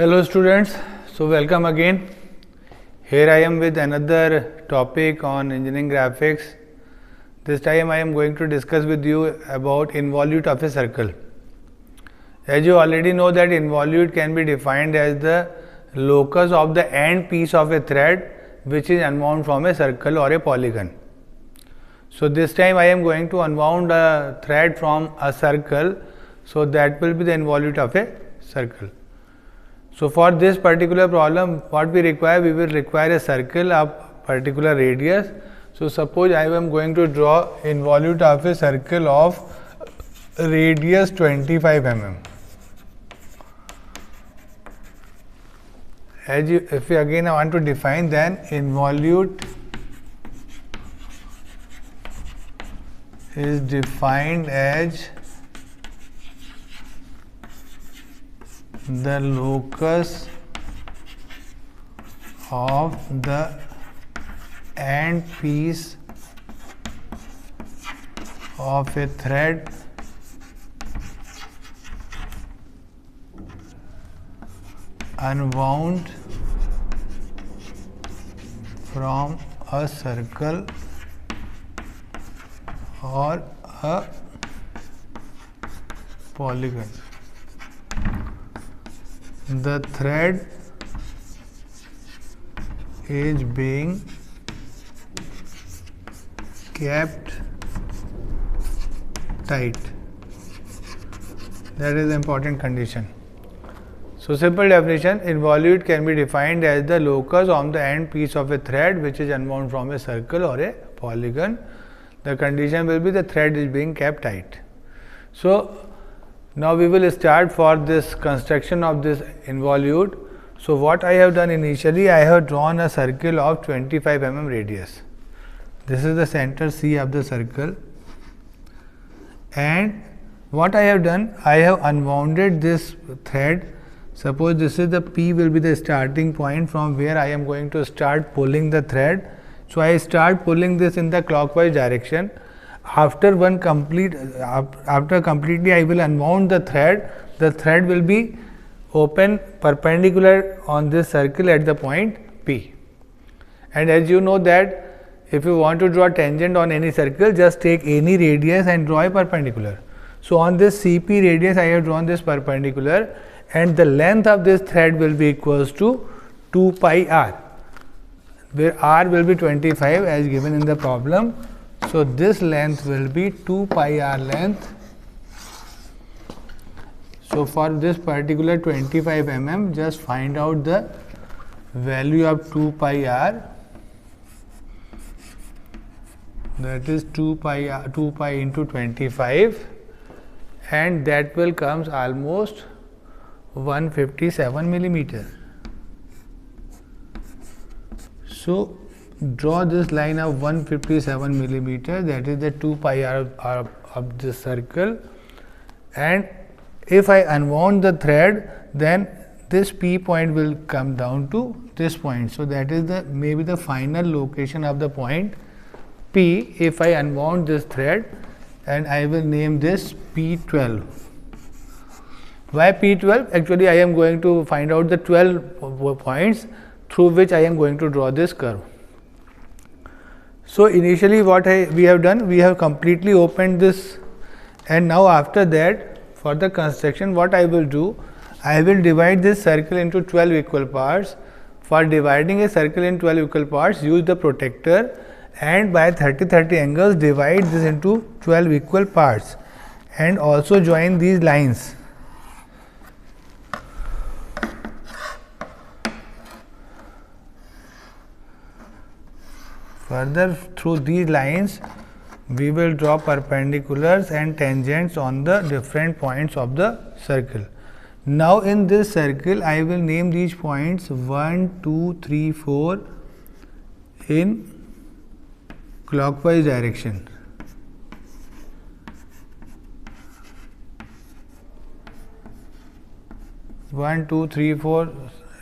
Hello students, so welcome again. Here I am with another topic on engineering graphics. This time I am going to discuss with you about involute of a circle. As you already know that involute can be defined as the locus of the end piece of a thread which is unwound from a circle or a polygon. So this time I am going to unwound a thread from a circle, so that will be the involute of a circle. So for this particular problem, what we will require a circle of particular radius. So suppose I am going to draw involute of a circle of radius 25 mm. If we again I want to define, then involute is defined as the locus of the end piece of a thread unwound from a circle or a polygon. The thread is being kept tight. That is the important condition. So simple definition, involute can be defined as the locus on the end piece of a thread which is unwound from a circle or a polygon. The condition will be the thread is being kept tight. So now we will start for this construction of this involute. So what I have done initially, I have drawn a circle of 25 mm radius. This is the center C of the circle, and what I have done, I have unwounded this thread. Suppose this is the P will be the starting point from where I am going to start pulling the thread. So I start pulling this in the clockwise direction. After completely I will unwound the thread will be open perpendicular on this circle at the point P. And as you know that if you want to draw tangent on any circle, just take any radius and draw a perpendicular. So on this CP radius I have drawn this perpendicular, and the length of this thread will be equals to 2 pi r, where r will be 25 as given in the problem. So this length will be 2 pi r length. So for this particular 25 mm, just find out the value of 2 pi r. That is 2 pi into 25, and that will comes almost 157 millimeter. So draw this line of 157 millimeter, that is the 2 pi r of this circle, and if I unwound the thread, then this P point will come down to this point. So that is the maybe the final location of the point P if I unwound this thread, and I will name this P12. Why P12? Actually I am going to find out the 12 points through which I am going to draw this curve. So initially what we have done, we have completely opened this, and now after that for the construction what I will do, I will divide this circle into 12 equal parts. For dividing a circle in 12 equal parts, use the protractor and by 30-30 angles divide this into 12 equal parts, and also join these lines. Further, through these lines we will draw perpendiculars and tangents on the different points of the circle. Now in this circle I will name these points 1, 2, 3, 4 in clockwise direction. 1, 2, 3, 4,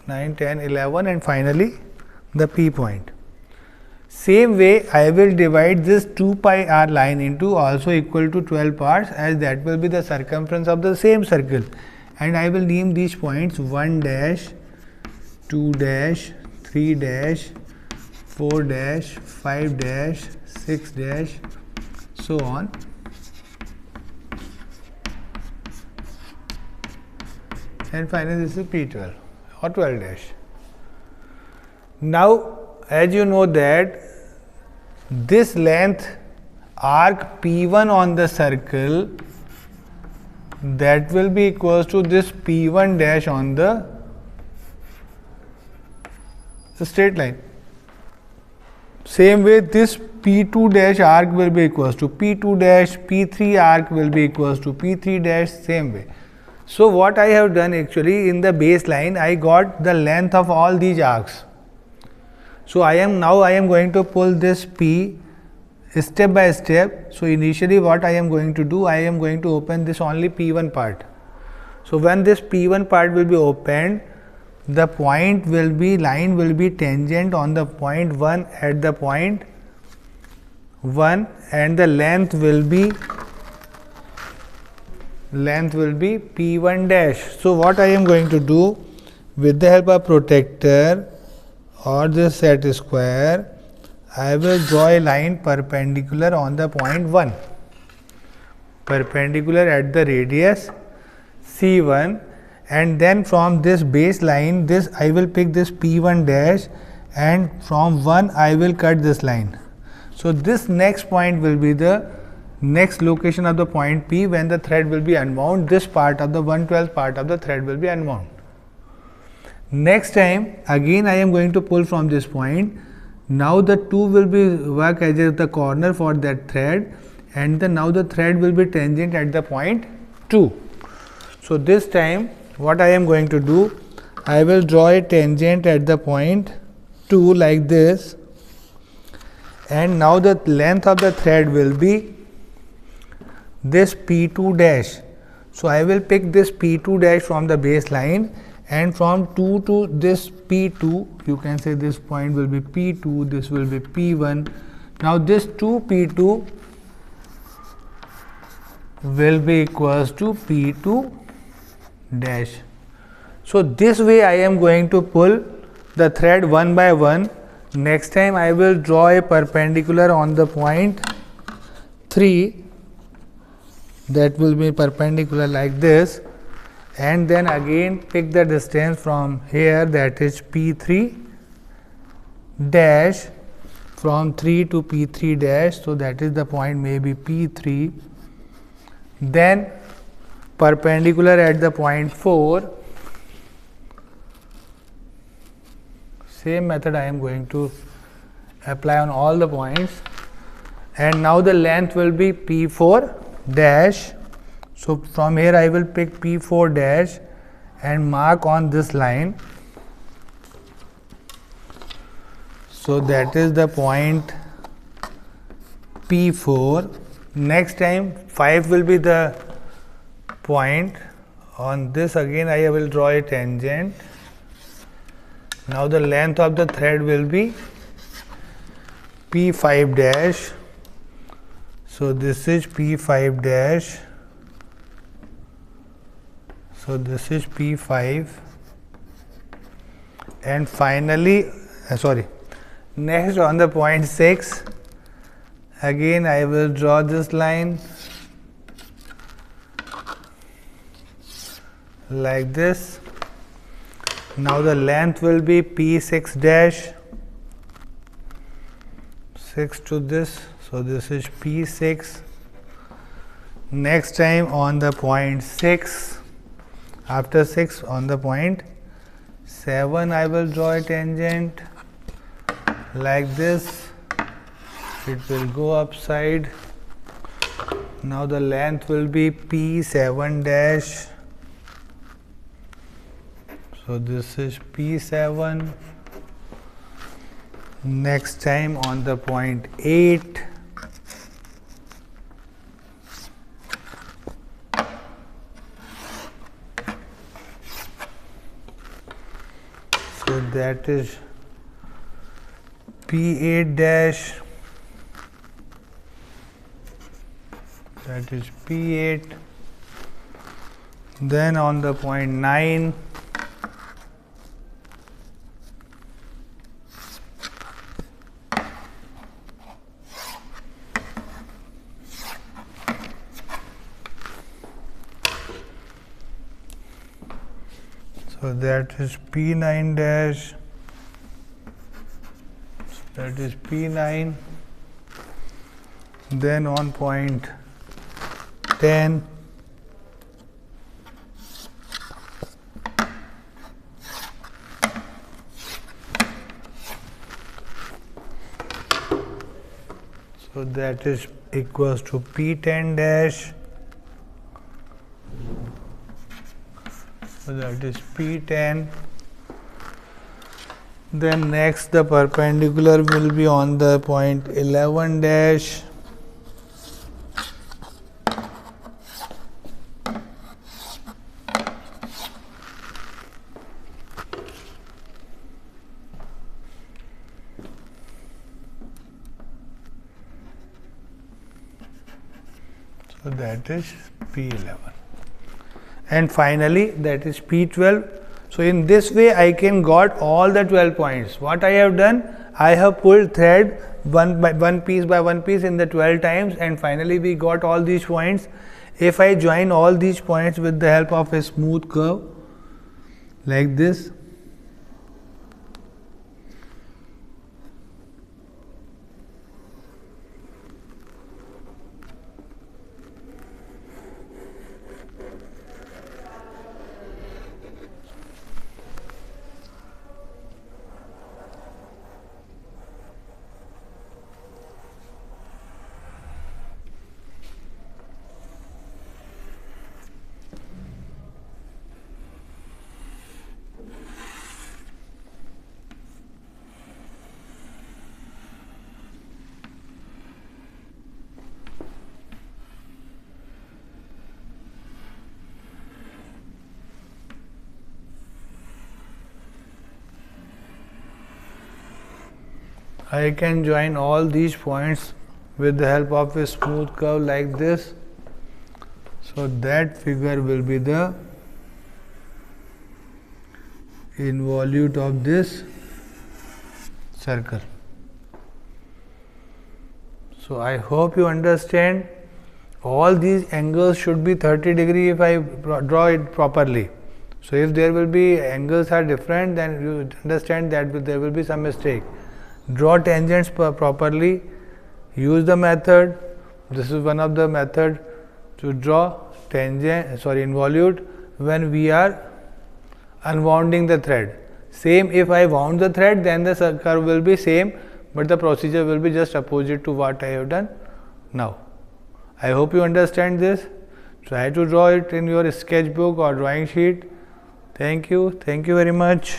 9, 10, 11, and finally the P point. Same way I will divide this 2 pi r line into also equal to 12 parts, as that will be the circumference of the same circle. and I will name these points 1 dash, 2 dash, 3 dash, 4 dash, 5 dash, 6 dash, so on. And finally this is P12 or 12 dash. Now as you know that this length arc P1 on the circle, that will be equals to this P1 dash on the straight line. Same way this P2 dash arc will be equals to P2 dash, P3 arc will be equals to P3 dash, same way. So what I have done actually in the baseline, I got the length of all these arcs. So I am going to pull this P step by step. So initially what I am going to do, I am going to open this only P1 part. So when this P1 part will be opened, the line will be tangent on the point 1 at the point 1, and the length will be P1 dash. So what I am going to do, with the help of protractor or this set square, I will draw a line perpendicular on the point 1, perpendicular at the radius C1, and then from this baseline, this I will pick this P1 dash, and from 1 I will cut this line. So this next point will be the next location of the point P when the thread will be unwound. This part of the 1/12 part of the thread will be unwound. Next time again I am going to pull from this point. Now the 2 will be work as the corner for that thread, and now the thread will be tangent at the point 2. So this time what I am going to do, I will draw a tangent at the point 2 like this, and now the length of the thread will be this P2 dash. So I will pick this P2 dash from the baseline, and from 2 to this P2, you can say this point will be P2, this will be P1. Now this 2 P2 will be equals to P2 dash. So this way I am going to pull the thread one by one. Next time I will draw a perpendicular on the point 3, that will be perpendicular like this, and then again pick the distance from here, that is P3 dash, from 3 to P3 dash. So that is the point maybe P3, then perpendicular at the point 4. Same method I am going to apply on all the points, and now the length will be P4 dash. So from here I will pick P4 dash and mark on this line. So that is the point P4. Next time 5 will be the point. On this again I will draw a tangent. Now the length of the thread will be P5 dash. So this is P5 dash. So this is P5, and finally next on the point 6, again I will draw this line like this. Now the length will be P6 dash, 6 to this, so this is P6. Next time on the point 6, after 6 on the point 7 I will draw a tangent like this, it will go upside. Now the length will be P7 dash, so this is P7. Next time on the point 8, so that is P8 dash, that is P8. then on the point 9, so that is P9 dash, that is P9. Then on point 10, so that is equals to P10 dash, so that is P10. Then next the perpendicular will be on the point 11 dash, so that is P11, and finally that is P12. So in this way I can got all the 12 points. What I have done, I have pulled thread one piece by one piece in the 12 times, and finally we got all these points. If I join all these points with the help of a smooth curve like this, I can join all these points with the help of a smooth curve like this. So that figure will be the involute of this circle. So I hope you understand. All these angles should be 30 degree if I draw it properly. So if there will be angles are different, then you understand that there will be some mistake. Draw tangents properly, use the method. This is one of the method to draw involute when we are unwounding the thread. Same if I wound the thread, then the curve will be same, but the procedure will be just opposite to what I have done now. I hope you understand this. Try to draw it in your sketchbook or drawing sheet. Thank you very much.